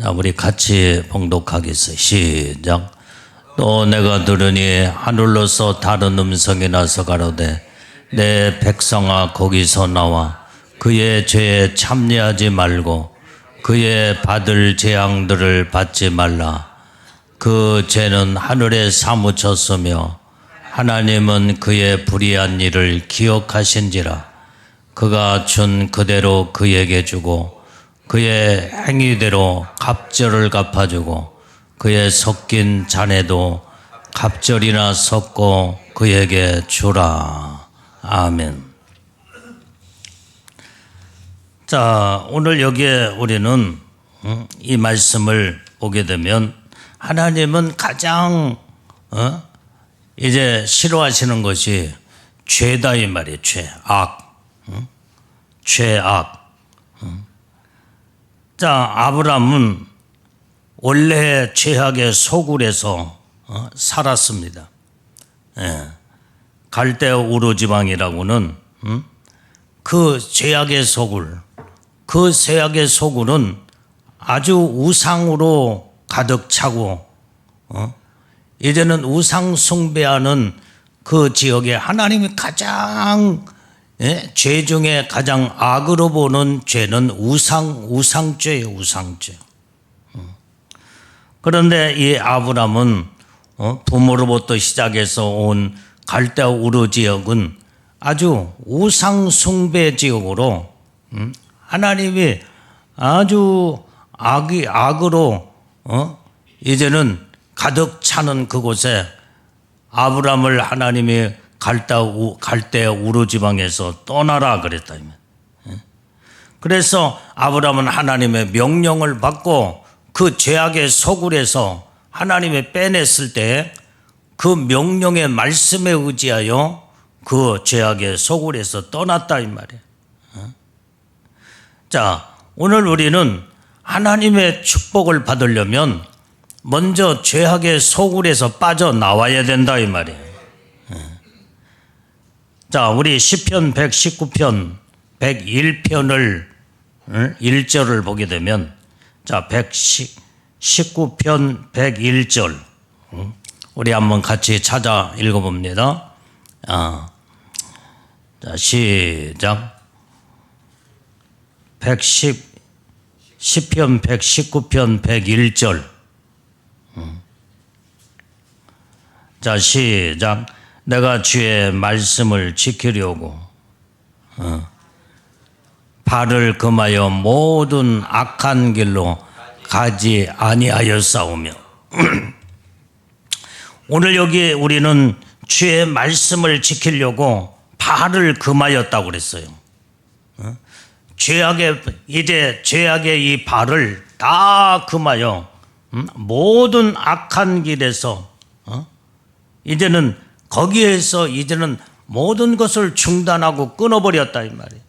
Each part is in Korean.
자, 우리 같이 봉독하겠어요. 시작. 또 내가 들으니 하늘로서 다른 음성이 나서 가로되 내 백성아 거기서 나와 그의 죄에 참여하지 말고 그의 받을 재앙들을 받지 말라. 그 죄는 하늘에 사무쳤으며 하나님은 그의 불의한 일을 기억하신지라. 그가 준 그대로 그에게 주고 그의 행위대로 갑절을 갚아주고 그의 섞인 잔에도 갑절이나 섞고 그에게 주라. 아멘. 자, 오늘 여기에 우리는 이 말씀을 보게 되면 하나님은 가장 이제 싫어하시는 것이 죄다 이 말이에요. 죄악. 죄악. 자, 아브라함은 원래 죄악의 소굴에서 살았습니다. 갈대아 우르 지방이라고는 그 죄악의 소굴, 그 죄악의 소굴은 아주 우상으로 가득 차고 이제는 우상 숭배하는 그 지역에 하나님이 가장 죄 중에 가장 악으로 보는 죄는 우상죄예요. 우상죄. 그런데 이 아브람은 부모로부터 시작해서 온 갈대아 우르 지역은 아주 우상 숭배 지역으로 하나님이 아주 악으로 이제는 가득 차는 그곳에 아브람을 하나님이 갈대아 우르 지방에서 떠나라 그랬다. 그래서 아브람은 하나님의 명령을 받고 그 죄악의 소굴에서 하나님이 빼냈을 때 그 명령의 말씀에 의지하여 그 죄악의 소굴에서 떠났다 이 말이에요. 자, 오늘 우리는 하나님의 축복을 받으려면 먼저 죄악의 소굴에서 빠져나와야 된다 이 말이에요. 자, 우리 시편 119편 101편을 1절을 보게 되면 자, 119편 101절 우리 한번 같이 찾아 읽어봅니다. 자, 시작. 10편 119편 101절 자, 시작. 내가 주의 말씀을 지키려고 발을 금하여 모든 악한 길로 가지 아니하였사오며 오늘 여기 우리는 주의 말씀을 지키려고 발을 금하였다고 그랬어요. 이제 죄악의 이 발을 다 금하여 모든 악한 길에서 이제는 거기에서 이제는 모든 것을 중단하고 끊어버렸다 이 말이에요.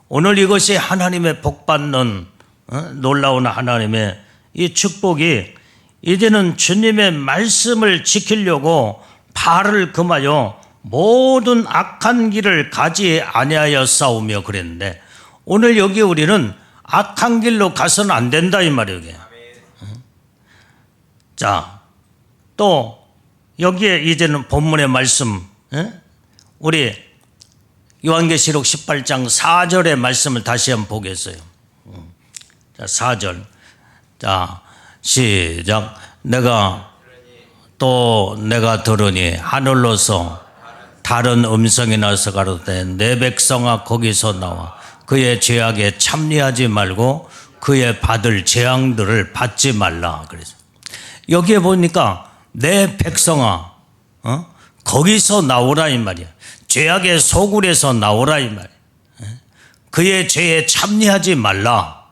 오늘 이것이 하나님의 복받는 놀라운 하나님의 이 축복이 이제는 주님의 말씀을 지키려고 발을 금하여 모든 악한 길을 가지 아니하여 싸우며 그랬는데 오늘 여기 우리는 악한 길로 가서는 안 된다 이 말이에요. 자, 또 여기에 이제는 본문의 말씀 우리 요한계시록 18장 4절의 말씀을 다시 한번 보겠어요. 자, 4절. 자, 시작. 내가 들으니 하늘로서 다른 음성이 나서 가로되 내 백성아 거기서 나와 그의 죄악에 참여하지 말고 그의 받을 재앙들을 받지 말라. 그래서 여기에 보니까 내 백성아 거기서 나오라 이 말이야. 죄악의 소굴에서 나오라 이 말이야. 그의 죄에 참여하지 말라.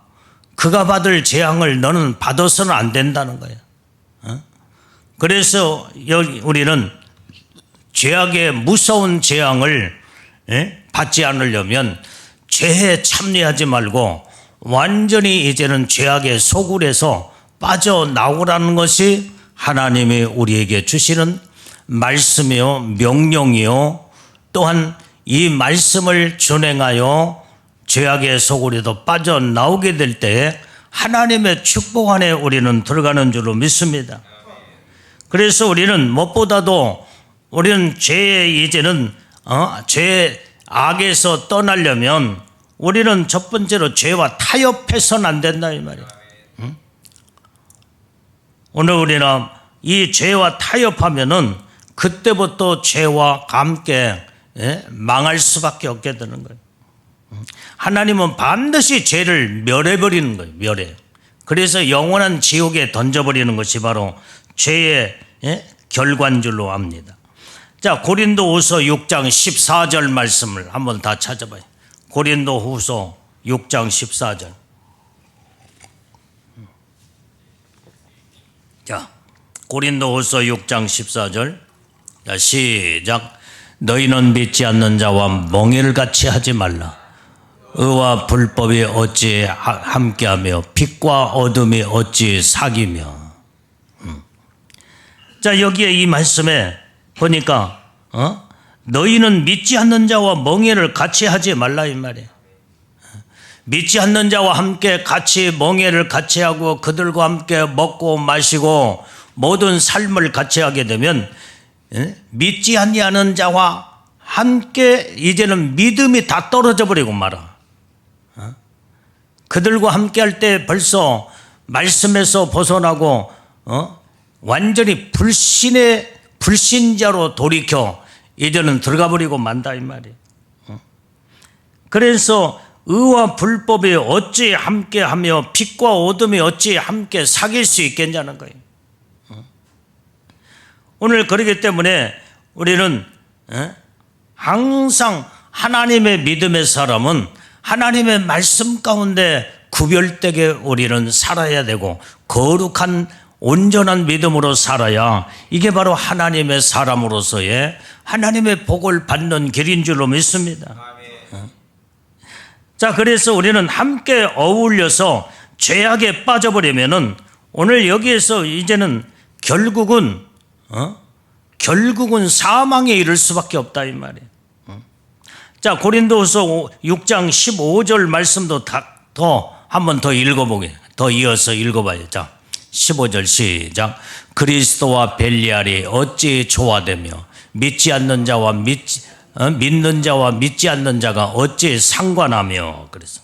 그가 받을 재앙을 너는 받아서는 안 된다는 거야. 그래서 여기 우리는 죄악의 무서운 재앙을 받지 않으려면 죄에 참여하지 말고 완전히 이제는 죄악의 소굴에서 빠져나오라는 것이 하나님이 우리에게 주시는 말씀이요 명령이요 또한 이 말씀을 준행하여 죄악의 소굴에도 빠져나오게 될 때에 하나님의 축복 안에 우리는 들어가는 줄로 믿습니다. 그래서 우리는 무엇보다도 우리는 죄의 이제는 죄의 악에서 떠나려면 우리는 첫 번째로 죄와 타협해서는 안 된다 이 말이에요. 오늘 우리는 이 죄와 타협하면은 그때부터 죄와 함께 망할 수밖에 없게 되는 거예요. 하나님은 반드시 죄를 멸해버리는 거예요. 멸해. 그래서 영원한 지옥에 던져버리는 것이 바로 죄의 결과인 줄로 압니다. 자, 고린도후서 6장 14절 말씀을 한번 다 찾아봐요. 고린도후서 6장 14절. 자, 고린도후서 6장 14절. 자, 시작. 너희는 믿지 않는 자와 멍에를 같이 하지 말라. 의와 불법이 어찌 함께하며 빛과 어둠이 어찌 사귀며. 자, 여기에 이 말씀에 보니까 너희는 믿지 않는 자와 멍에를 같이 하지 말라 이 말이에요. 믿지 않는 자와 함께 같이 멍에를 같이 하고 그들과 함께 먹고 마시고 모든 삶을 같이 하게 되면 믿지 아니하는 자와 함께 이제는 믿음이 다 떨어져 버리고 말아. 그들과 함께 할 때 벌써 말씀에서 벗어나고 완전히 불신자로 돌이켜 이제는 들어가 버리고 만다 이 말이에요. 그래서 의와 불법이 어찌 함께하며 빛과 어둠이 어찌 함께 사귈 수 있겠냐는 거예요. 오늘 그렇기 때문에 우리는 항상 하나님의 믿음의 사람은 하나님의 말씀 가운데 구별되게 우리는 살아야 되고 거룩한 온전한 믿음으로 살아야 이게 바로 하나님의 사람으로서의 하나님의 복을 받는 길인 줄로 믿습니다. 자, 그래서 우리는 함께 어울려서 죄악에 빠져버리면은 오늘 여기에서 이제는 결국은 사망에 이를 수밖에 없다 이 말이에요. 자, 고린도후서 6장 15절 말씀도 한번 더 읽어보게, 더 이어서 읽어봐요. 자, 15절 시작. 그리스도와 벨리알이 어찌 조화되며 믿는 자와 믿지 않는 자가 어찌 상관하며. 그래서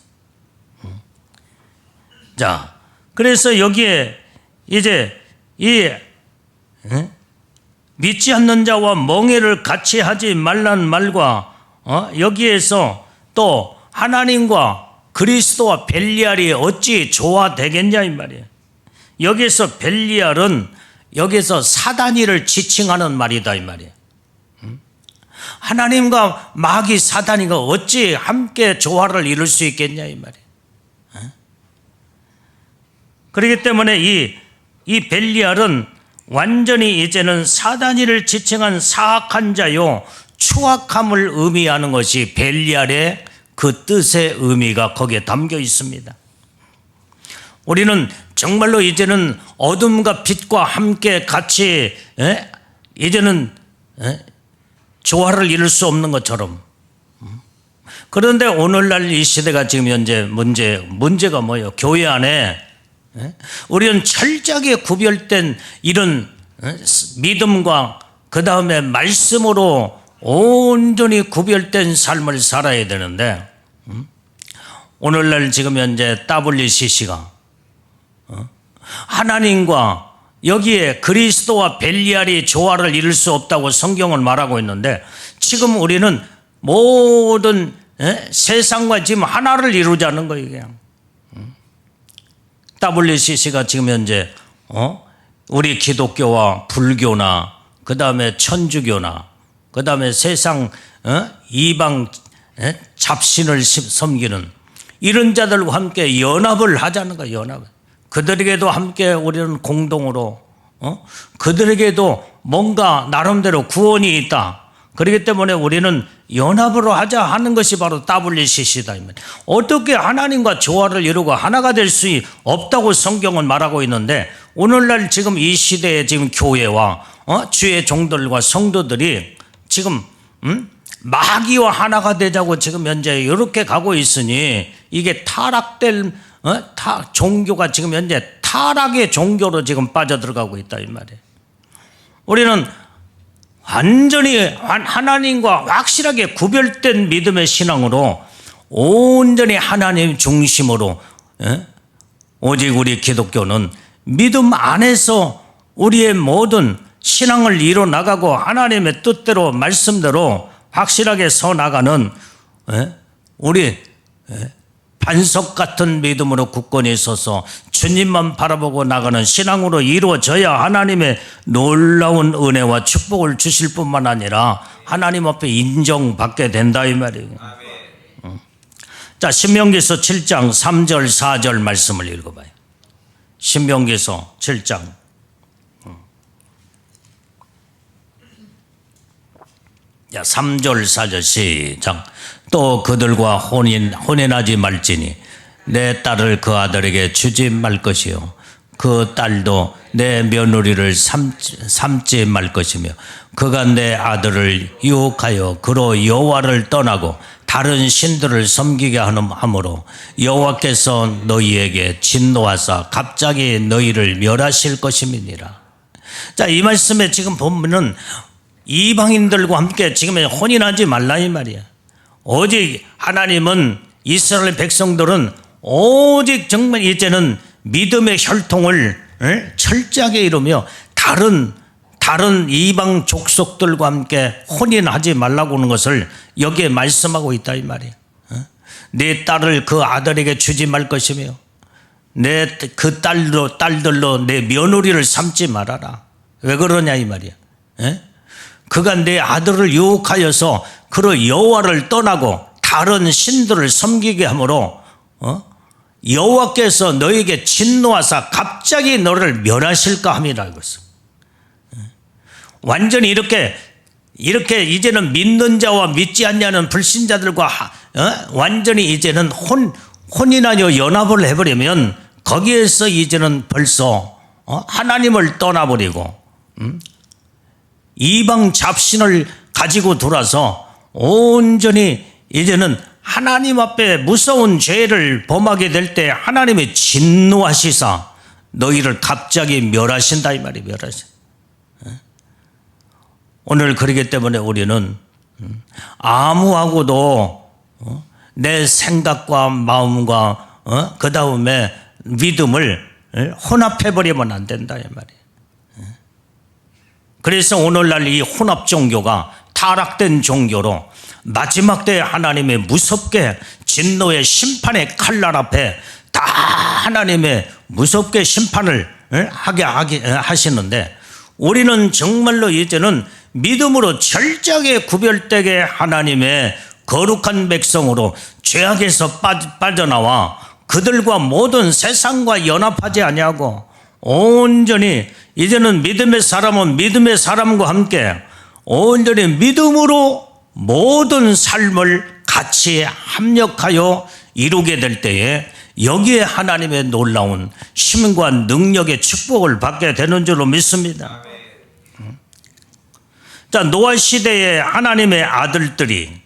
자, 그래서 여기에 이제 이 믿지 않는 자와 멍에를 같이 하지 말란 말과 여기에서 또 하나님과 그리스도와 벨리알이 어찌 조화되겠냐 이 말이에요. 여기서 벨리알은 여기서 사단이를 지칭하는 말이다 이 말이에요. 하나님과 마귀 사단이가 어찌 함께 조화를 이룰 수 있겠냐 이 말이에요. 그렇기 때문에 이 벨리알은 완전히 이제는 사단이를 지칭한 사악한 자요 추악함을 의미하는 것이 벨리알의 그 뜻의 의미가 거기에 담겨 있습니다. 우리는 정말로 이제는 어둠과 빛과 함께 같이 이제는 조화를 이룰 수 없는 것처럼. 그런데 오늘날 이 시대가 지금 현재 문제가 뭐예요? 교회 안에 우리는 철저하게 구별된 이런 믿음과 그 다음에 말씀으로 온전히 구별된 삶을 살아야 되는데 오늘날 지금 현재 WCC가 하나님과 여기에 그리스도와 벨리알이 조화를 이룰 수 없다고 성경은 말하고 있는데 지금 우리는 모든 세상과 지금 하나를 이루자는 거예요. 그냥. WCC가 지금 현재 우리 기독교와 불교나 그 다음에 천주교나 그 다음에 세상 이방 잡신을 섬기는 이런 자들과 함께 연합을 하자는 거예요. 연합을. 그들에게도 함께 우리는 공동으로 그들에게도 뭔가 나름대로 구원이 있다. 그렇기 때문에 우리는 연합으로 하자 하는 것이 바로 WCC다. 어떻게 하나님과 조화를 이루고 하나가 될 수 없다고 성경은 말하고 있는데 오늘날 지금 이 시대에 지금 교회와 주의 종들과 성도들이 지금 마귀와 하나가 되자고 지금 현재 이렇게 가고 있으니 이게 타락될 종교가 지금 현재 타락의 종교로 지금 빠져들어가고 있다 이 말이에요. 우리는 완전히 하나님과 확실하게 구별된 믿음의 신앙으로 온전히 하나님 중심으로 오직 우리 기독교는 믿음 안에서 우리의 모든 신앙을 이뤄나가고 하나님의 뜻대로 말씀대로 확실하게 서나가는 우리 반석 같은 믿음으로 굳건히 서서 주님만 바라보고 나가는 신앙으로 이루어져야 하나님의 놀라운 은혜와 축복을 주실 뿐만 아니라 하나님 앞에 인정받게 된다 이 말이에요. 자, 신명기서 7장 3절 4절 말씀을 읽어봐요. 신명기서 7장 3절 4절 시작. 또 그들과 혼인하지 말지니 내 딸을 그 아들에게 주지 말 것이요 그 딸도 내 며느리를 삼지 말 것이며 그가 내 아들을 유혹하여 그로 여호와를 떠나고 다른 신들을 섬기게 하므로 여호와께서 너희에게 진노하사 갑자기 너희를 멸하실 것임이니라. 자, 이 말씀에 지금 보면은 이방인들과 함께 지금 혼인하지 말라 이 말이야. 오직 하나님은 이스라엘 백성들은 오직 정말 이제는 믿음의 혈통을 철저하게 이루며 다른 이방 족속들과 함께 혼인하지 말라고 하는 것을 여기에 말씀하고 있다 이 말이야. 내 딸을 그 아들에게 주지 말 것이며 내 그 딸들로 내 며느리를 삼지 말아라. 왜 그러냐 이 말이야. 그가 내 아들을 유혹하여서 그로 여호와를 떠나고 다른 신들을 섬기게 하므로 여호와께서 너에게 진노하사 갑자기 너를 멸하실까 함이라 이것은. 완전히 이렇게 이제는 믿는 자와 믿지 않냐는 불신자들과 완전히 이제는 혼인하여 연합을 해버리면 거기에서 이제는 벌써 하나님을 떠나버리고 이방 잡신을 가지고 돌아서 온전히 이제는 하나님 앞에 무서운 죄를 범하게 될 때 하나님이 진노하시사 너희를 갑자기 멸하신다 이 말이 멸하신다. 오늘 그러기 때문에 우리는 아무하고도 내 생각과 마음과 그 다음에 믿음을 혼합해버리면 안 된다 이 말이에요. 그래서 오늘날 이 혼합 종교가 타락된 종교로 마지막 때에 하나님의 무섭게 진노의 심판의 칼날 앞에 다 하나님의 무섭게 심판을 하게 하시는데 우리는 정말로 이제는 믿음으로 철저하게 구별되게 하나님의 거룩한 백성으로 죄악에서 빠져나와 그들과 모든 세상과 연합하지 아니하고 온전히 이제는 믿음의 사람은 믿음의 사람과 함께 온전히 믿음으로 모든 삶을 같이 합력하여 이루게 될 때에 여기에 하나님의 놀라운 힘과 능력의 축복을 받게 되는 줄로 믿습니다. 자, 노아 시대에 하나님의 아들들이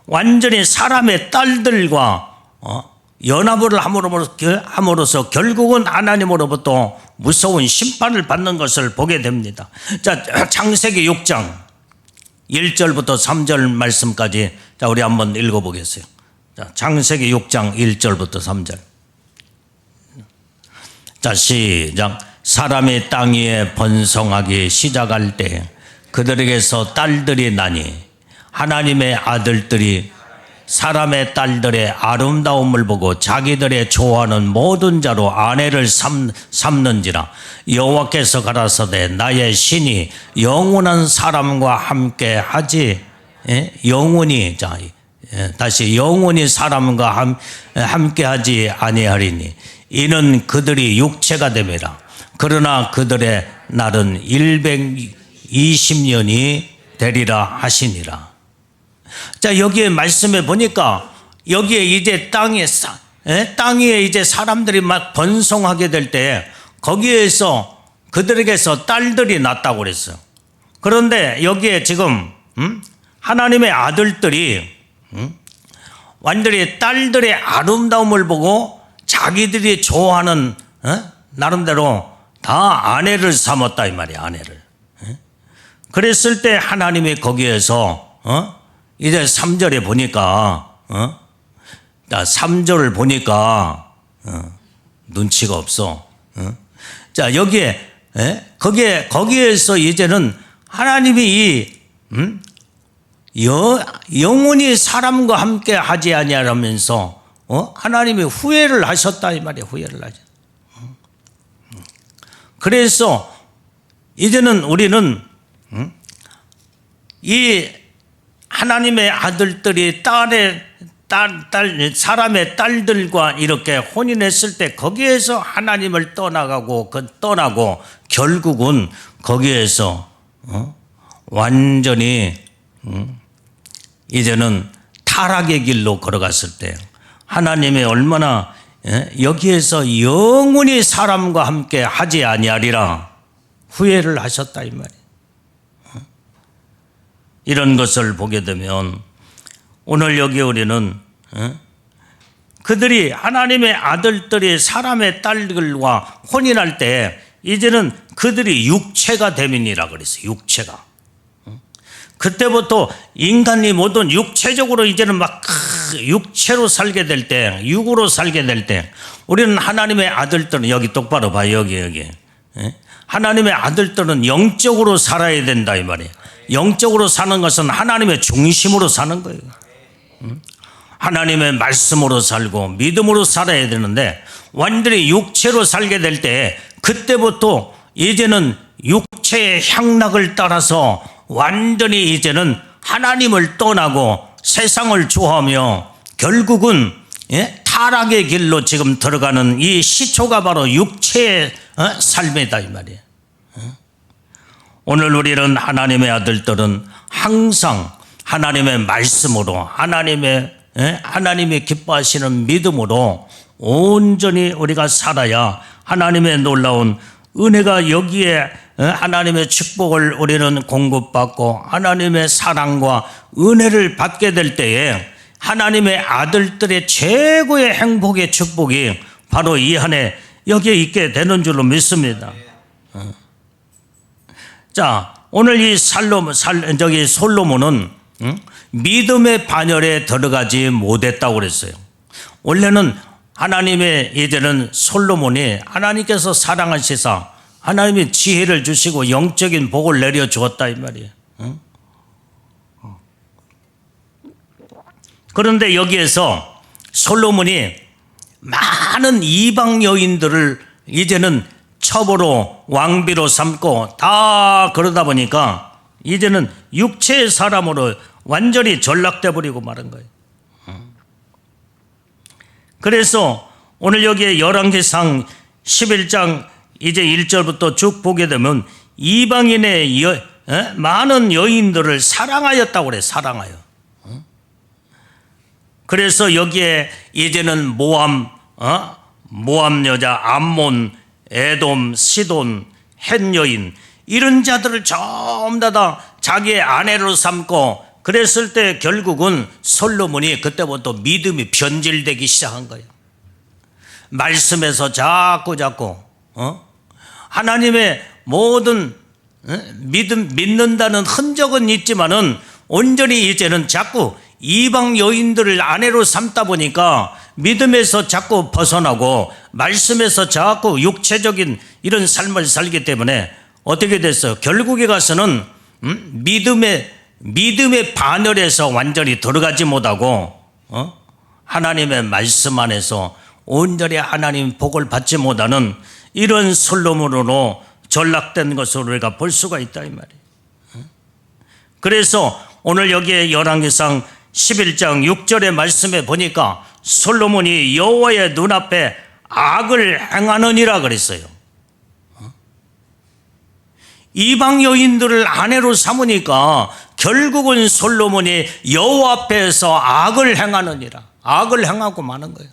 완전히 사람의 딸들과 연합을 함으로써 결국은 하나님으로부터 무서운 심판을 받는 것을 보게 됩니다. 자, 창세기 6장 1절부터 3절 말씀까지 자, 우리 한번 읽어보겠어요. 자, 창세기 6장 1절부터 3절. 자, 시작. 사람이 땅 위에 번성하기 시작할 때 그들에게서 딸들이 나니 하나님의 아들들이 사람의 딸들의 아름다움을 보고 자기들의 좋아하는 모든 자로 아내를 삼는지라. 여호와께서 가라사대 나의 신이 영원한 사람과 함께 하지 영원히 다시 영원히 사람과 함께 하지 아니하리니 이는 그들이 육체가 됨이라. 그러나 그들의 날은 120년이 되리라 하시니라. 자, 여기에 말씀해 보니까 여기에 이제 땅 위에 이제 사람들이 막 번성하게 될 때 거기에서 그들에게서 딸들이 났다고 그랬어요. 그런데 여기에 지금 하나님의 아들들이 완전히 딸들의 아름다움을 보고 자기들이 좋아하는 나름대로 다 아내를 삼았다 이 말이야. 아내를. 그랬을 때 하나님이 거기에서 이제 3절에 보니까 3절을 보니까 눈치가 없어. 자, 여기에 거기에서 이제는 하나님이 영원히 사람과 함께 하지 아니하면서 하나님이 후회를 하셨다 이 말이에요. 후회를 하셨. 그래서 이제는 우리는 이 하나님의 아들들이 사람의 딸들과 이렇게 혼인했을 때 거기에서 하나님을 떠나고 결국은 거기에서 완전히 이제는 타락의 길로 걸어갔을 때 하나님이 얼마나 여기에서 영원히 사람과 함께 하지 아니하리라 후회를 하셨다 이 말이에요. 이런 것을 보게 되면 오늘 여기 우리는 그들이 하나님의 아들들이 사람의 딸들과 혼인할 때 이제는 그들이 육체가 됨이니라 그랬어요. 육체가. 그때부터 인간이 모든 육체적으로 이제는 막 육체로 살게 될 때, 육으로 살게 될 때 우리는 하나님의 아들들은 여기 똑바로 봐요. 여기. 하나님의 아들들은 영적으로 살아야 된다 이 말이에요. 영적으로 사는 것은 하나님의 중심으로 사는 거예요. 하나님의 말씀으로 살고 믿음으로 살아야 되는데 완전히 육체로 살게 될 때 그때부터 이제는 육체의 향락을 따라서 완전히 이제는 하나님을 떠나고 세상을 좋아하며 결국은 타락의 길로 지금 들어가는 이 시초가 바로 육체의 삶이다 이 말이에요. 오늘 우리는 하나님의 아들들은 항상 하나님의 말씀으로 하나님이 기뻐하시는 믿음으로 온전히 우리가 살아야 하나님의 놀라운 은혜가 여기에 하나님의 축복을 우리는 공급받고 하나님의 사랑과 은혜를 받게 될 때에 하나님의 아들들의 최고의 행복의 축복이 바로 이 안에 여기에 있게 되는 줄로 믿습니다. 자, 오늘 이 솔로몬은 믿음의 반열에 들어가지 못했다고 그랬어요. 원래는 하나님의 이제는 솔로몬이 하나님께서 사랑하시사 하나님이 지혜를 주시고 영적인 복을 내려 주었다 이 말이에요. 그런데 여기에서 솔로몬이 많은 이방 여인들을 이제는 첩으로 왕비로 삼고 다 그러다 보니까 이제는 육체의 사람으로 완전히 전락돼 버리고 말은 거예요. 그래서 오늘 여기에 열왕기상 11장 이제 1절부터 쭉 보게 되면 이방인의 많은 여인들을 사랑하였다고 그래. 사랑하여. 그래서 여기에 이제는 모함 여자, 암몬, 에돔, 시돈, 헷 여인 이런 자들을 전부 다 자기의 아내로 삼고 그랬을 때 결국은 솔로몬이 그때부터 믿음이 변질되기 시작한 거예요. 말씀에서 자꾸 하나님의 모든 믿는다는 흔적은 있지만은 온전히 이제는 자꾸 이방 여인들을 아내로 삼다 보니까 믿음에서 자꾸 벗어나고 말씀에서 자꾸 육체적인 이런 삶을 살기 때문에 어떻게 됐어요? 결국에 가서는 믿음의 반열에서 완전히 들어가지 못하고 하나님의 말씀 안에서 온전히 하나님 복을 받지 못하는 이런 솔로몬으로 전락된 것을 우리가 볼 수가 있다 이 말이에요. 그래서 오늘 여기에 열왕기상 11장 6절의 말씀에 보니까 솔로몬이 여호와의 눈앞에 악을 행하느니라 그랬어요. 이방 여인들을 아내로 삼으니까 결국은 솔로몬이 여호와 앞에서 악을 행하느니라. 악을 행하고 마는 거예요.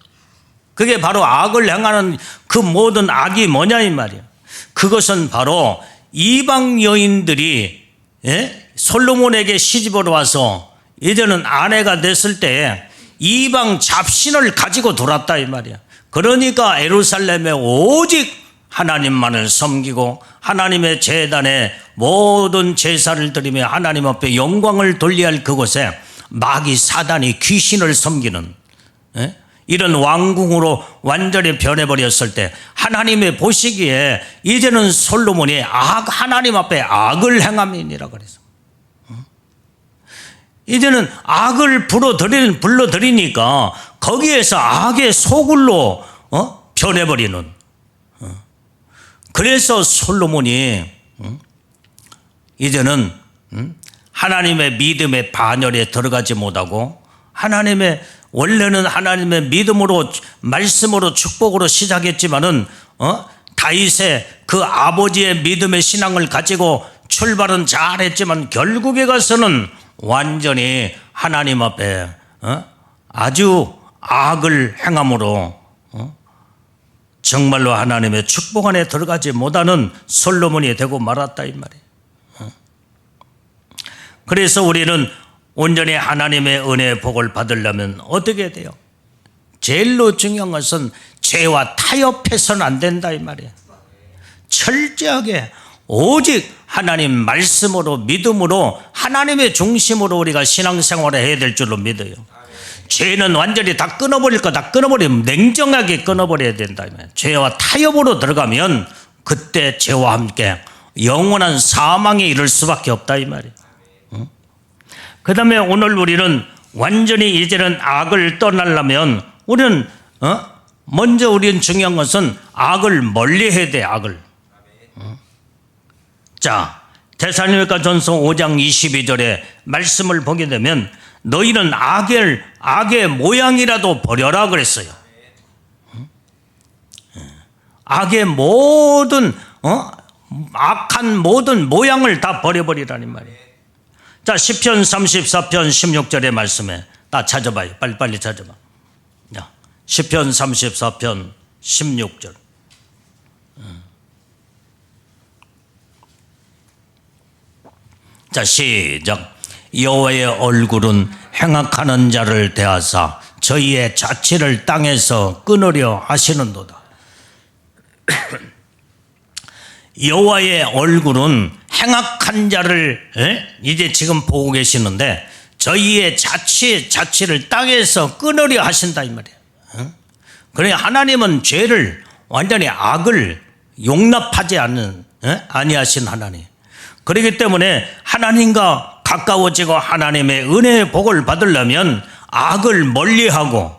그게 바로 악을 행하는 그 모든 악이 뭐냐 이 말이에요. 그것은 바로 이방 여인들이 솔로몬에게 시집으로 와서 이제는 아내가 됐을 때 이방 잡신을 가지고 돌았다 이 말이야. 그러니까 예루살렘에 오직 하나님만을 섬기고 하나님의 제단에 모든 제사를 드리며 하나님 앞에 영광을 돌려야 할 그곳에 마귀 사단이 귀신을 섬기는 이런 왕궁으로 완전히 변해버렸을 때 하나님의 보시기에 이제는 솔로몬이 하나님 앞에 악을 행함이니라 그래서 이제는 악을 불러들이니까 거기에서 악의 소굴로 변해버리는 그래서 솔로몬이 이제는 하나님의 믿음의 반열에 들어가지 못하고 원래는 하나님의 믿음으로 말씀으로 축복으로 시작했지만은 다윗의 그 아버지의 믿음의 신앙을 가지고 출발은 잘했지만 결국에 가서는 완전히 하나님 앞에 아주 악을 행함으로 정말로 하나님의 축복 안에 들어가지 못하는 솔로몬이 되고 말았다 이 말이에요. 그래서 우리는 온전히 하나님의 은혜의 복을 받으려면 어떻게 돼요? 제일로 중요한 것은 죄와 타협해서는 안 된다 이 말이에요. 철저하게 오직 하나님 말씀으로 믿음으로 하나님의 중심으로 우리가 신앙생활을 해야 될 줄로 믿어요. 죄는 완전히 다 끊어버릴 거 다 끊어버리면 냉정하게 끊어버려야 된다. 죄와 타협으로 들어가면 그때 죄와 함께 영원한 사망에 이를 수밖에 없다 이 말이에요. 그 다음에 오늘 우리는 완전히 이제는 악을 떠나려면 우리는 먼저 우리는 중요한 것은 악을 멀리해야 돼. 악을. 자, 데살로니가 전서 5장 22절에 말씀을 보게 되면 너희는 악의 모양이라도 버려라 그랬어요. 악의 모든 악한 모든 모양을 다 버려버리라는 말이에요. 자, 시편 34편 16절의 말씀에 다 찾아봐요. 빨리 찾아봐. 시편 34편 16절. 자, 시작. 여호와의 얼굴은 행악하는 자를 대하사 저희의 자취를 땅에서 끊으려 하시는도다. 여호와의 얼굴은 행악한 자를 이제 지금 보고 계시는데 저희의 자취를 땅에서 끊으려 하신다 이 말이에요. 그러니 하나님은 죄를 완전히 악을 용납하지 아니하신 하나님. 그렇기 때문에 하나님과 가까워지고 하나님의 은혜의 복을 받으려면 악을 멀리하고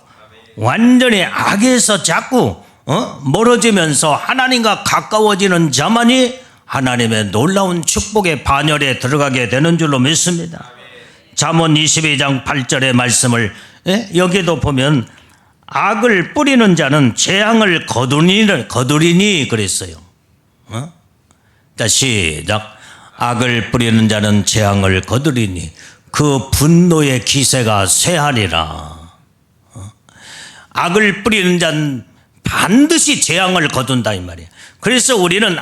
완전히 악에서 자꾸 멀어지면서 하나님과 가까워지는 자만이 하나님의 놀라운 축복의 반열에 들어가게 되는 줄로 믿습니다. 잠언 22장 8절의 말씀을 여기도 보면 악을 뿌리는 자는 재앙을 거두리니 그랬어요. 자, 시작. 악을 뿌리는 자는 재앙을 거두리니 그 분노의 기세가 쇠하리라. 악을 뿌리는 자는 반드시 재앙을 거둔다 이 말이에요. 그래서 우리는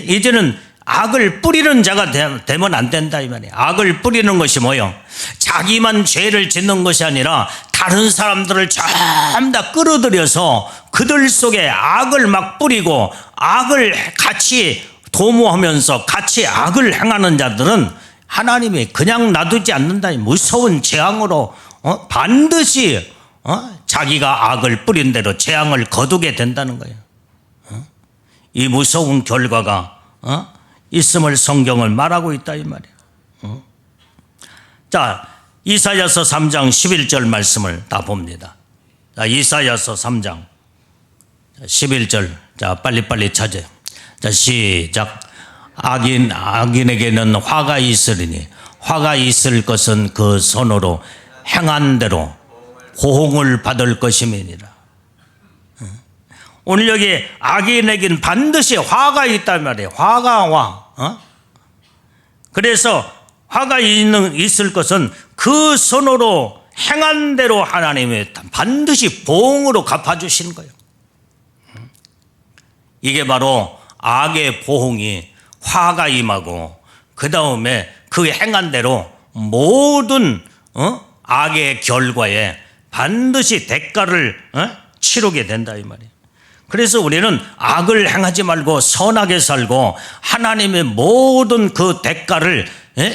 이제는 악을 뿌리는 자가 되면 안 된다 이 말이에요. 악을 뿌리는 것이 뭐요? 자기만 죄를 짓는 것이 아니라 다른 사람들을 전부 다 끌어들여서 그들 속에 악을 막 뿌리고 악을 같이 도모하면서 같이 악을 행하는 자들은 하나님이 그냥 놔두지 않는다. 무서운 재앙으로 반드시 자기가 악을 뿌린 대로 재앙을 거두게 된다는 거예요. 이 무서운 결과가 있음을 성경을 말하고 있다 이 말이에요. 자, 이사야서 3장 11절 말씀을 다 봅니다. 자, 이사야서 3장 11절. 자, 빨리 찾아요. 자, 시작. 악인에게는 화가 있으리니 화가 있을 것은 그 손으로 행한 대로 호응을 받을 것임이니라. 오늘 여기 악인에게는 반드시 화가 있단 말이에요. 화가 와. 그래서 화가 있을 것은 그 손으로 행한 대로 하나님이 반드시 보응으로 갚아주시는 거예요. 이게 바로 악의 보응이 화가 임하고 그 다음에 그 행한 대로 모든 악의 결과에 반드시 대가를 치르게 된다 이 말이에요. 그래서 우리는 악을 행하지 말고 선하게 살고 하나님의 모든 그 대가를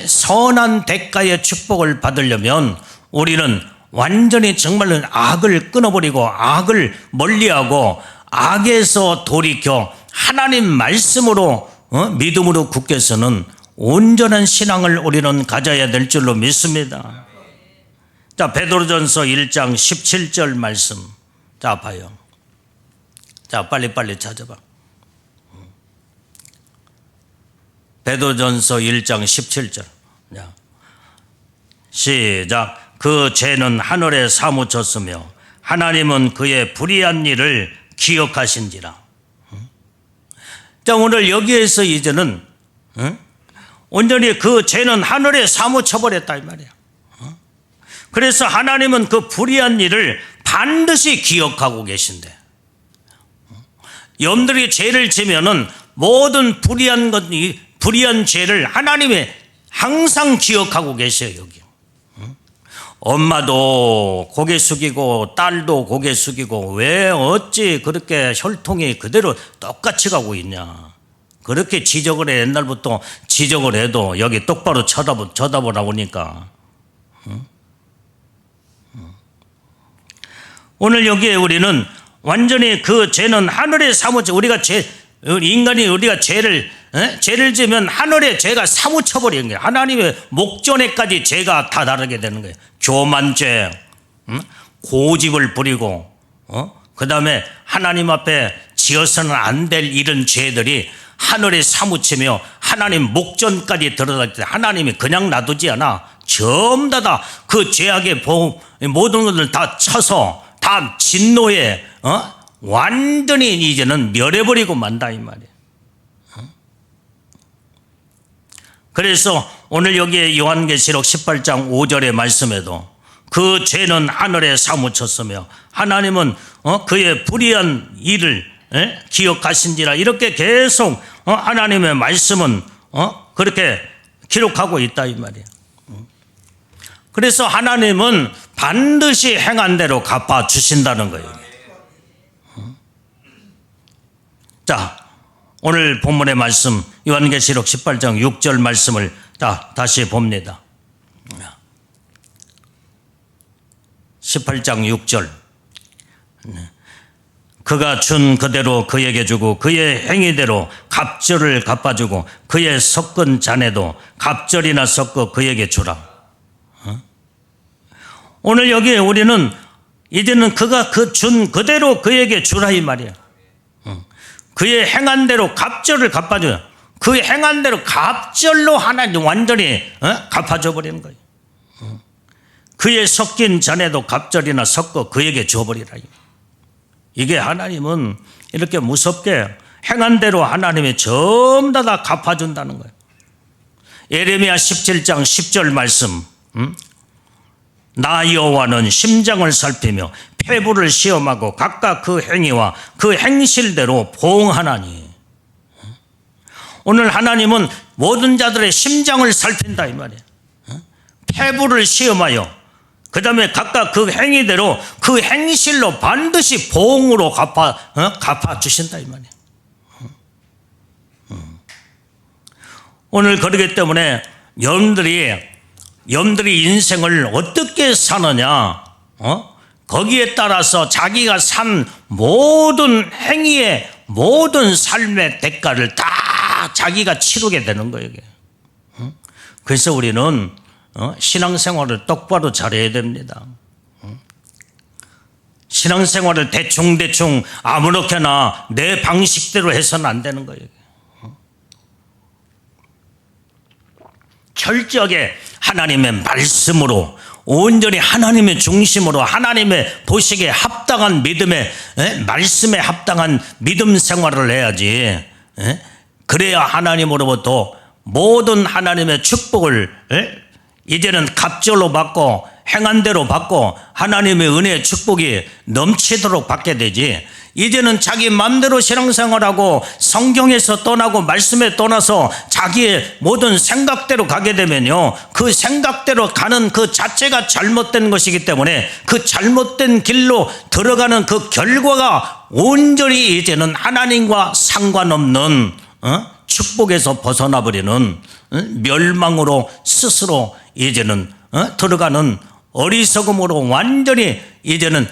선한 대가의 축복을 받으려면 우리는 완전히 정말로 악을 끊어버리고 악을 멀리하고 악에서 돌이켜 하나님 말씀으로 믿음으로 굳게서는 온전한 신앙을 우리는 가져야 될 줄로 믿습니다. 자, 베드로전서 1장 17절 말씀. 자, 봐요. 자, 빨리빨리 찾아봐. 베드로전서 1장 17절. 자, 시작. 그 죄는 하늘에 사무쳤으며 하나님은 그의 불의한 일을 기억하신지라. 자, 오늘 여기에서 이제는 온전히 그 죄는 하늘에 사무쳐버렸다 이 말이야. 그래서 하나님은 그 불의한 일을 반드시 기억하고 계신대. 여러분들이 죄를 지면은 모든 불의한 죄를 하나님이 항상 기억하고 계셔요. 여기 엄마도 고개 숙이고 딸도 고개 숙이고 왜 어찌 그렇게 혈통이 그대로 똑같이 가고 있냐. 그렇게 지적을 해. 옛날부터 지적을 해도 여기 똑바로 쳐다보라 보니까. 오늘 여기에 우리는 완전히 그 죄는 하늘에 사무쳐. 인간이 우리가 죄를 지면 하늘에 죄가 사무쳐버리는 거예요. 하나님의 목전에까지 죄가 다 다르게 되는 거예요. 교만죄, 고집을 부리고, 그 다음에 하나님 앞에 지어서는 안 될 이런 죄들이 하늘에 사무치며 하나님 목전까지 들어갈 때 하나님이 그냥 놔두지 않아. 전부 다 그 죄악의 모든 것을 다 쳐서 다 진노에 완전히 이제는 멸해버리고 만다 이 말이에요. 그래서 오늘 여기에 요한계시록 18장 5절의 말씀에도 그 죄는 하늘에 사무쳤으며 하나님은 그의 불의한 일을 기억하신지라 이렇게 계속 하나님의 말씀은 그렇게 기록하고 있다 이 말이에요. 그래서 하나님은 반드시 행한 대로 갚아주신다는 거예요. 자, 오늘 본문의 말씀 요한계시록 18장 6절 말씀을 다시 봅니다. 18장 6절. 그가 준 그대로 그에게 주고 그의 행위대로 갑절을 갚아주고 그의 섞은 잔에도 갑절이나 섞어 그에게 주라. 오늘 여기에 우리는 이제는 그가 준 그대로 그에게 주라 이 말이야. 그의 행한 대로 갑절을 갚아줘요. 그 행한 대로 갑절로 하나님 완전히 갚아줘 버리는 거예요. 그의 섞인 잔에도 갑절이나 섞어 그에게 줘버리라. 이게 하나님은 이렇게 무섭게 행한 대로 하나님이 전부 다 갚아준다는 거예요. 예레미야 17장 10절 말씀. 나 여호와는 심장을 살피며 폐부를 시험하고 각각 그 행위와 그 행실대로 보응하나니. 오늘 하나님은 모든 자들의 심장을 살핀다 이 말이에요. 폐부를 시험하여 그 다음에 각각 그 행위대로 그 행실로 반드시 보응으로 갚아주신다 이 말이에요. 오늘 그러기 때문에 여러분들이 인생을 어떻게 사느냐, 거기에 따라서 자기가 산 모든 행위의 모든 삶의 대가를 다 자기가 치르게 되는 거예요. 그래서 우리는 신앙생활을 똑바로 잘해야 됩니다. 신앙생활을 대충 아무렇게나 내 방식대로 해서는 안 되는 거예요. 철저하게 하나님의 말씀으로 온전히 하나님의 중심으로 하나님의 보시기에 합당한 말씀에 합당한 믿음 생활을 해야지. 그래야 하나님으로부터 모든 하나님의 축복을 이제는 갑절로 받고 행한 대로 받고 하나님의 은혜의 축복이 넘치도록 받게 되지, 이제는 자기 마음대로 신앙생활하고 성경에서 떠나고 말씀에 떠나서 자기의 모든 생각대로 가게 되면요, 그 생각대로 가는 그 자체가 잘못된 것이기 때문에 그 잘못된 길로 들어가는 그 결과가 온전히 이제는 하나님과 상관없는 축복에서 벗어나 버리는 멸망으로 스스로 이제는 들어가는 어리석음으로 완전히 이제는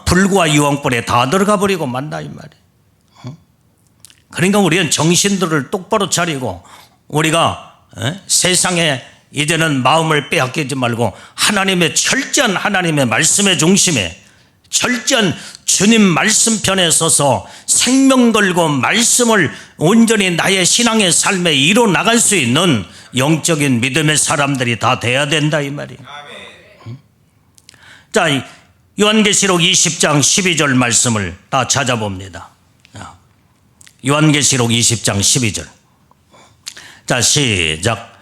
불과 유황불에 다 들어가 버리고 만다 이 말이에요. 그러니까 우리는 정신들을 똑바로 차리고 우리가 세상에 이제는 마음을 빼앗기지 말고 하나님의 철저한 하나님의 말씀의 중심에 철저한 주님 말씀편에 서서 생명 걸고 말씀을 온전히 나의 신앙의 삶에 이뤄 나갈 수 있는 영적인 믿음의 사람들이 다 돼야 된다 이 말이에요. 자, 요한계시록 20장 12절 말씀을 다 찾아봅니다. 요한계시록 20장 12절. 자, 시작.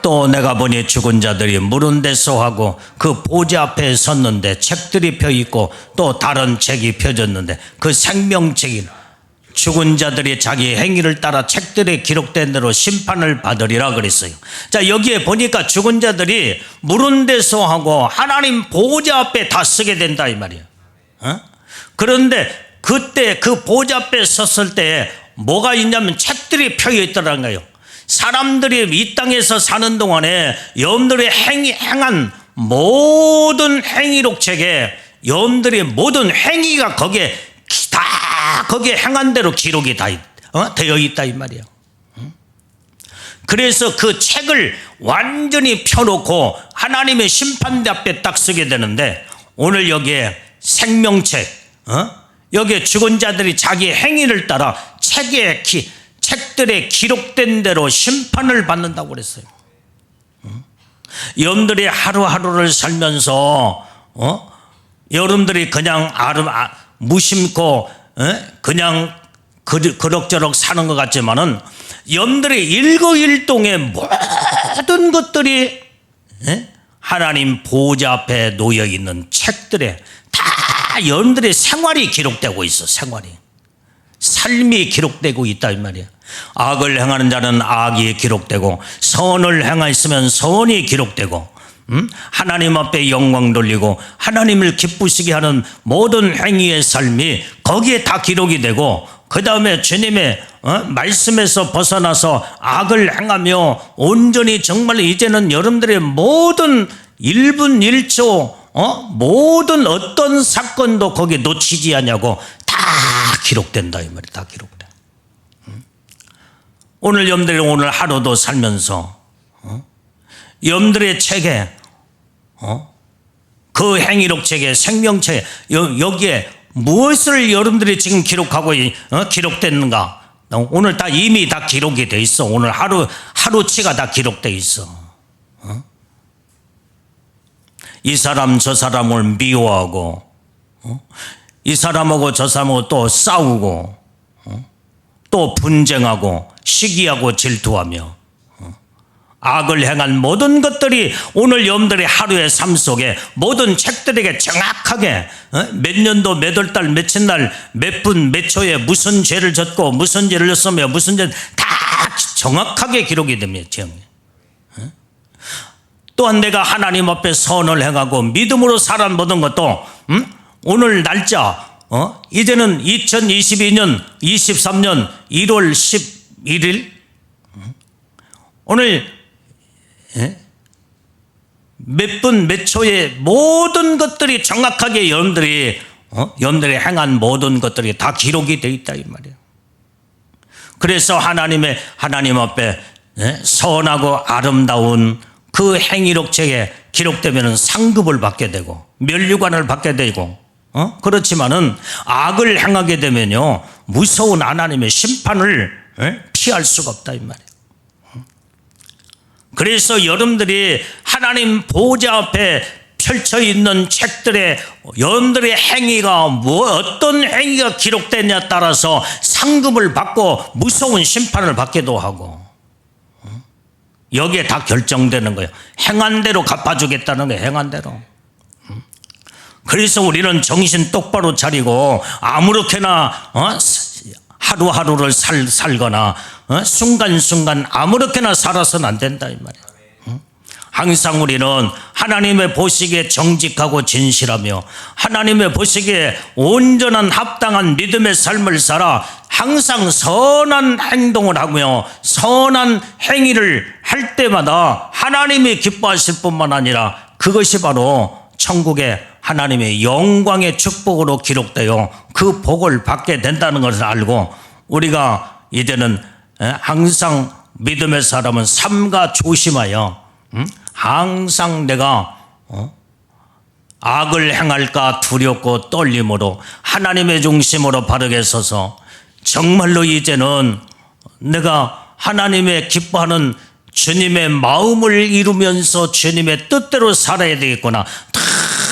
또 내가 보니 죽은 자들이 무른 데서 하고 그 보좌 앞에 섰는데 책들이 펴 있고 또 다른 책이 펴졌는데 그 생명책이 죽은 자들이 자기 행위를 따라 책들에 기록된 대로 심판을 받으리라 그랬어요. 자, 여기에 보니까 죽은 자들이 무른 데서 하고 하나님 보좌 앞에 다 서게 된다 이 말이에요. 그런데 그때 그 보좌 앞에 섰을 때 뭐가 있냐면 책들이 펴져 있더라는 거예요. 사람들이 이 땅에서 사는 동안에 여러분들이 행한 모든 행위록 책에 여러분들의 모든 행위가 거기에 행한 대로 기록이 다 되어 있다 이 말이에요. 그래서 그 책을 완전히 펴놓고 하나님의 심판대 앞에 딱 서게 되는데, 오늘 여기에 생명책, 여기에 죽은 자들이 자기 행위를 따라 책들에 기록된 대로 심판을 받는다고 그랬어요. 여러분들이 하루하루를 살면서 여러분들이 그냥 무심코 그냥 그럭저럭 사는 것 같지만은 여러분들의 일거일동의 모든 것들이 하나님 보좌 앞에 놓여 있는 책들에 다 여러분들의 생활이 기록되고 있어. 삶이 기록되고 있다 이 말이야. 악을 행하는 자는 악이 기록되고 선을 행하였으면 선이 기록되고 하나님 앞에 영광 돌리고 하나님을 기쁘시게 하는 모든 행위의 삶이 거기에 다 기록이 되고, 그 다음에 주님의 말씀에서 벗어나서 악을 행하며 온전히 정말 이제는 여러분들의 모든 1분 1초 모든 어떤 사건도 거기에 놓치지 않냐고 다 기록된다 이 말이야. 다 기록돼. 오늘 여러분들이 오늘 하루도 살면서 여러분들의 책에 그 행위록 책에 생명책에 여기에 무엇을 여러분들이 지금 기록하고 기록됐는가? 오늘 다 이미 다 기록이 돼 있어. 오늘 하루치가 다 기록돼 있어. 이 사람 저 사람을 미워하고 이 사람하고 저 사람하고 또 싸우고 또 분쟁하고 시기하고 질투하며 악을 행한 모든 것들이 오늘 여러분들의 하루의 삶 속에 모든 책들에게 정확하게 몇 년도 몇 월 달 며칠 날 몇 분 몇 초에 무슨 죄를 졌고 무슨 죄를 졌으며 무슨 죄 다 정확하게 기록이 됩니다. 또한 내가 하나님 앞에 선을 행하고 믿음으로 살아온 모든 것도 오늘 날짜 이제는 2022년 23년 1월 11일 오늘 몇 분 몇 초에 모든 것들이 정확하게 여러분들이 행한 모든 것들이 다 기록이 되어 있다 이 말이에요. 그래서 하나님 앞에 선하고 아름다운 그 행위록 책에 기록되면 상급을 받게 되고 면류관을 받게 되고 그렇지만은 악을 행하게 되면요 무서운 하나님의 심판을 피할 수가 없다 이 말이에요. 그래서 여러분들이 하나님 보좌 앞에 펼쳐 있는 책들에 여러분들의 행위가 어떤 행위가 기록되냐에 따라서 상급을 받고 무서운 심판을 받기도 하고, 여기에 다 결정되는 거예요. 행한 대로 갚아주겠다는 거예요. 행한 대로. 그래서 우리는 정신 똑바로 차리고 아무렇게나 하루하루를 살거나 순간순간 아무렇게나 살아서는 안 된다 이 말이에요. 항상 우리는 하나님의 보시기에 정직하고 진실하며 하나님의 보시기에 온전한 합당한 믿음의 삶을 살아 항상 선한 행동을 하며 선한 행위를 할 때마다 하나님이 기뻐하실 뿐만 아니라 그것이 바로 천국의 하나님의 영광의 축복으로 기록되어 그 복을 받게 된다는 것을 알고 우리가 이제는 항상 믿음의 사람은 삼가 조심하여 항상 내가 악을 행할까 두렵고 떨림으로 하나님의 중심으로 바르게 서서 정말로 이제는 내가 하나님의 기뻐하는 주님의 마음을 이루면서 주님의 뜻대로 살아야 되겠구나.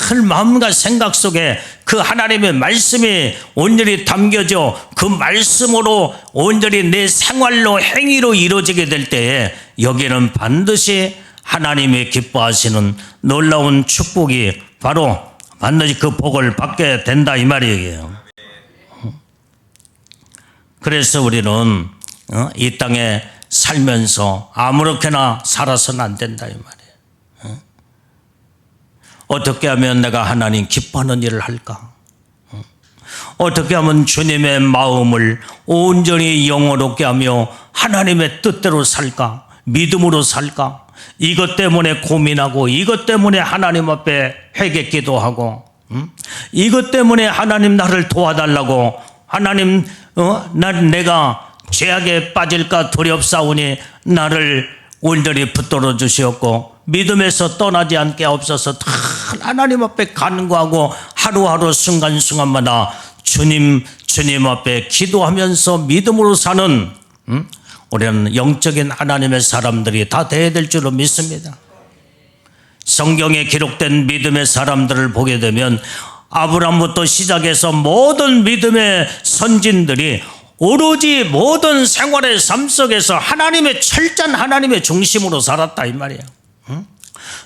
늘 마음과 생각 속에 그 하나님의 말씀이 온전히 담겨져 그 말씀으로 온전히 내 생활로 행위로 이루어지게 될 때에 여기는 반드시 하나님이 기뻐하시는 놀라운 축복이 바로 반드시 그 복을 받게 된다 이 말이에요. 그래서 우리는 이 땅에 살면서 아무렇게나 살아서는 안 된다 이 말이에요. 어떻게 하면 내가 하나님 기뻐하는 일을 할까? 어떻게 하면 주님의 마음을 온전히 영원롭게 하며 하나님의 뜻대로 살까? 믿음으로 살까? 이것 때문에 고민하고 이것 때문에 하나님 앞에 회개 기도하고 이것 때문에 하나님 나를 도와달라고 하나님 내가 죄악에 빠질까 두렵사오니 나를 온전히 붙들어 주시었고 믿음에서 떠나지 않게 없어서 다 하나님 앞에 간구하고 하루하루 순간순간마다 주님 앞에 기도하면서 믿음으로 사는 우리는 영적인 하나님의 사람들이 다 돼야 될 줄로 믿습니다. 성경에 기록된 믿음의 사람들을 보게 되면 아브라함부터 시작해서 모든 믿음의 선진들이 오로지 모든 생활의 삶 속에서 하나님의 철저한 하나님의 중심으로 살았다 이 말이에요.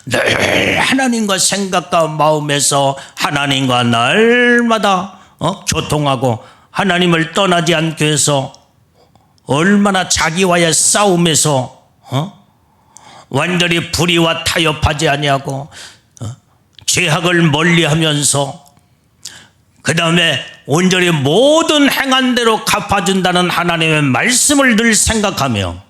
늘 하나님과 생각과 마음에서 하나님과 날마다 교통하고 하나님을 떠나지 않기 위해서 얼마나 자기와의 싸움에서 완전히 불의와 타협하지 아니하고 죄악을 멀리하면서 그 다음에 온전히 모든 행한 대로 갚아준다는 하나님의 말씀을 늘 생각하며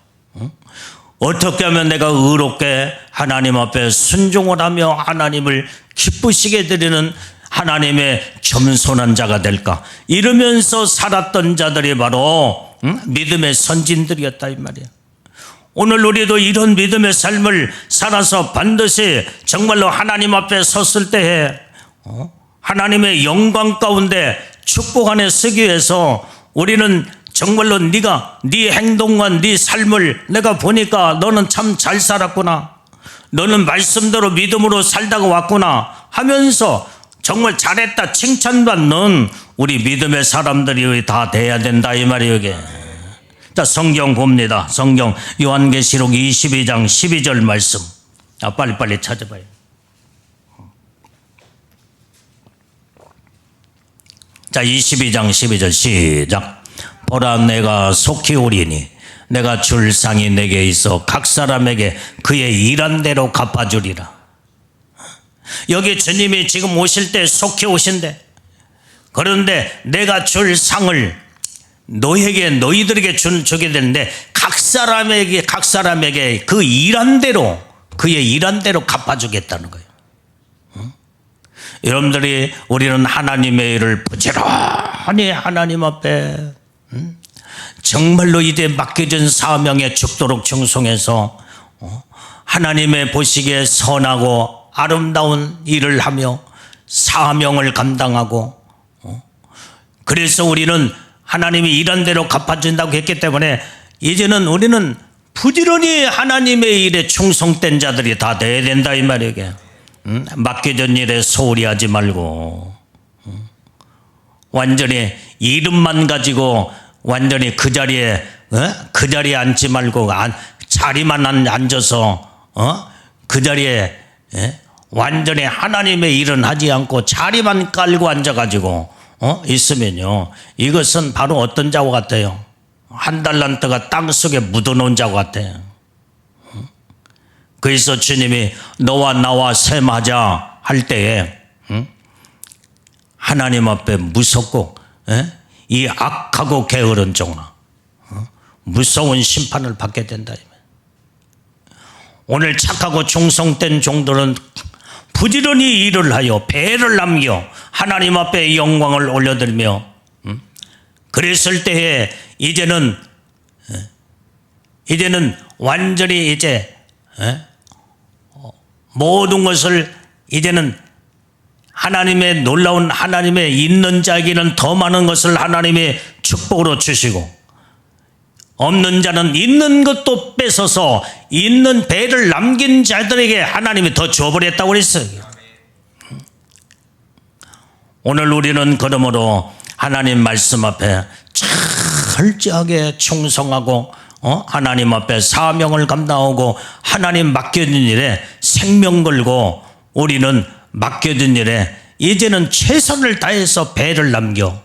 어떻게 하면 내가 의롭게 하나님 앞에 순종을 하며 하나님을 기쁘시게 드리는 하나님의 겸손한 자가 될까 이러면서 살았던 자들이 바로 믿음의 선진들이었다 이 말이에요. 오늘 우리도 이런 믿음의 삶을 살아서 반드시 정말로 하나님 앞에 섰을 때에 하나님의 영광 가운데 축복 안에 서기 위해서 우리는 정말로 네가 네 행동과 네 삶을 내가 보니까 너는 참 잘 살았구나. 너는 말씀대로 믿음으로 살다가 왔구나 하면서 정말 잘했다 칭찬받는 우리 믿음의 사람들이 다 돼야 된다 이 말이에요. 이게. 자, 성경 봅니다. 성경 요한계시록 22장 12절 말씀. 빨리빨리 찾아봐요. 자, 22장 12절 시작. 보라 내가 속히 오리니 내가 줄 상이 내게 있어 각 사람에게 그의 일한 대로 갚아주리라. 여기 주님이 지금 오실 때 속히 오신대. 그런데 내가 줄 상을 너희들에게 주게 되는데 각 사람에게 그 일한 대로 그의 일한 대로 갚아주겠다는 거예요. 여러분들이 우리는 하나님의 일을 부지런히 하나님 앞에 정말로 이제 맡겨진 사명에 죽도록 충성해서 하나님의 보시기에 선하고 아름다운 일을 하며 사명을 감당하고 그래서 우리는 하나님이 일한 대로 갚아준다고 했기 때문에 이제는 우리는 부지런히 하나님의 일에 충성된 자들이 다 돼야 된다 이 말이에요. 맡겨진 일에 소홀히 하지 말고 완전히 이름만 가지고 완전히 그 자리에 앉지 말고 자리만 앉아서 그 자리에 완전히 하나님의 일은 하지 않고 자리만 깔고 앉아가지고 있으면요, 이것은 바로 어떤 자와 같아요? 한 달란트가 땅속에 묻어놓은 자와 같아요. 그래서 주님이 너와 나와 셈하자 할 때에 하나님 앞에 무섭고 이 악하고 게으른 종아 무서운 심판을 받게 된다. 오늘 착하고 충성된 종들은 부지런히 일을 하여 배를 남겨 하나님 앞에 영광을 올려드리며 그랬을 때에 이제는 완전히 이제 모든 것을 이제는 하나님의 놀라운 하나님의 있는 자에게는 더 많은 것을 하나님의 축복으로 주시고 없는 자는 있는 것도 뺏어서 있는 배를 남긴 자들에게 하나님이 더 줘버렸다고 그랬어요. 오늘 우리는 그러므로 하나님 말씀 앞에 철저하게 충성하고 하나님 앞에 사명을 감당하고 하나님 맡겨진 일에 생명 걸고 우리는 맡겨진 일에 이제는 최선을 다해서 배를 남겨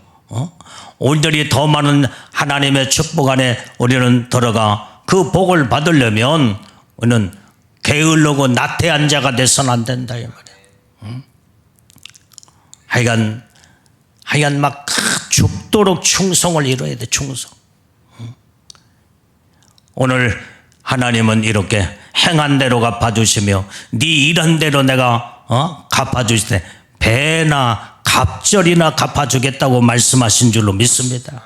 온전히 더 많은 하나님의 축복 안에 우리는 들어가 그 복을 받으려면 우리는 게을르고 나태한 자가 돼서는 안 된다 이 말이에요. 하여간 막 죽도록 충성을 이뤄야 돼. 충성. 오늘 하나님은 이렇게 행한 대로 갚아주시며 네 일한 대로 내가 갚아주실 때 배나 갑절이나 갚아주겠다고 말씀하신 줄로 믿습니다.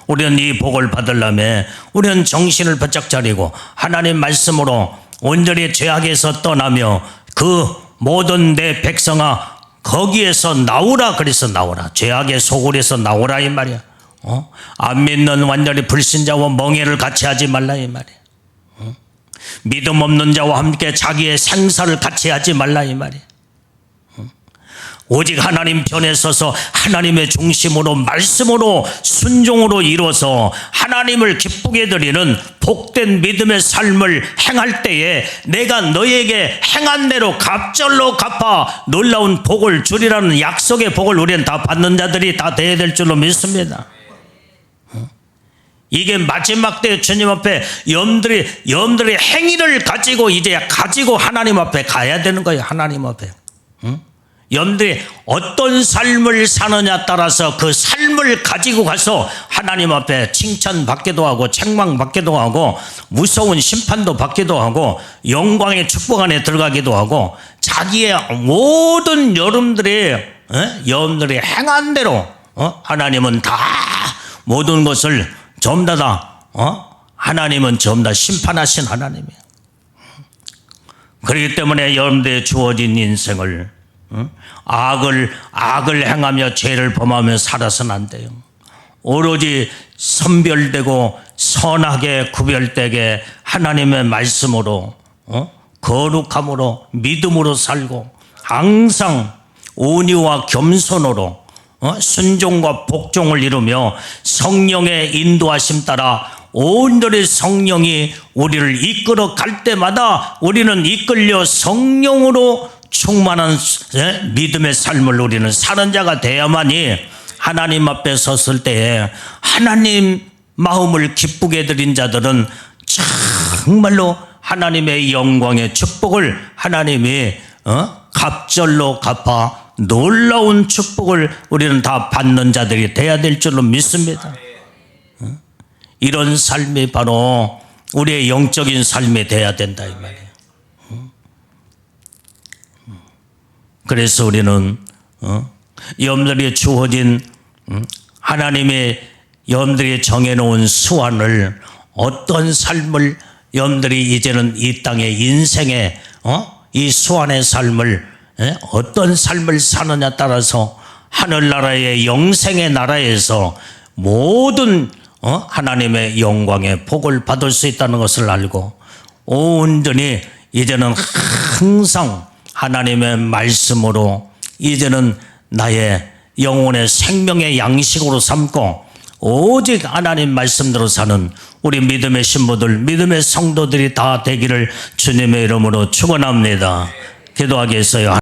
우리는 이 복을 받으려면 우리는 정신을 바짝 차리고 하나님 말씀으로 온전히 죄악에서 떠나며 그 모든 내 백성아 거기에서 나오라. 그래서 나오라. 죄악의 소굴에서 나오라 이 말이야. 안 믿는 완전히 불신자와 멍해를 같이 하지 말라 이 말이야. 믿음 없는 자와 함께 자기의 생사를 같이 하지 말라 이 말이야. 오직 하나님 편에 서서 하나님의 중심으로 말씀으로 순종으로 이루어서 하나님을 기쁘게 드리는 복된 믿음의 삶을 행할 때에 내가 너에게 행한 대로 갑절로 갚아 놀라운 복을 주리라는 약속의 복을 우리는 다 받는 자들이 다 되어야 될 줄로 믿습니다. 이게 마지막 때 주님 앞에 여러분들이 행위를 가지고 하나님 앞에 가야 되는 거예요. 하나님 앞에. 여러분들이 어떤 삶을 사느냐 따라서 그 삶을 가지고 가서 하나님 앞에 칭찬받기도 하고 책망받기도 하고 무서운 심판도 받기도 하고 영광의 축복 안에 들어가기도 하고 자기의 모든 여러분들이 행한 대로 하나님은 다 모든 것을 전부 다 하나님은 전부 다 심판하신 하나님이에요. 그렇기 때문에 여러분들의 주어진 인생을 악을 행하며 죄를 범하며 살아서는 안 돼요. 오로지 선별되고 선하게 구별되게 하나님의 말씀으로 거룩함으로 믿음으로 살고 항상 온유와 겸손으로 순종과 복종을 이루며 성령의 인도하심 따라 온전히 성령이 우리를 이끌어 갈 때마다 우리는 이끌려 성령으로 충만한 믿음의 삶을 우리는 사는 자가 되어야만이 하나님 앞에 섰을 때에 하나님 마음을 기쁘게 드린 자들은 정말로 하나님의 영광의 축복을 하나님이 갑절로 갚아 놀라운 축복을 우리는 다 받는 자들이 되어야 될 줄로 믿습니다. 이런 삶이 바로 우리의 영적인 삶이 되어야 된다 이 말이에요. 그래서 우리는 여러분들이 주어진 하나님의 여러분들이 정해놓은 수완을 어떤 삶을 여러분들이 이제는 이 땅의 인생의 이 수완의 삶을 어떤 삶을 사느냐 따라서 하늘나라의 영생의 나라에서 모든 하나님의 영광의 복을 받을 수 있다는 것을 알고 온전히 이제는 항상 하나님의 말씀으로 이제는 나의 영혼의 생명의 양식으로 삼고 오직 하나님 말씀대로 사는 우리 믿음의 신부들, 믿음의 성도들이 다 되기를 주님의 이름으로 축원합니다. 기도하겠어요.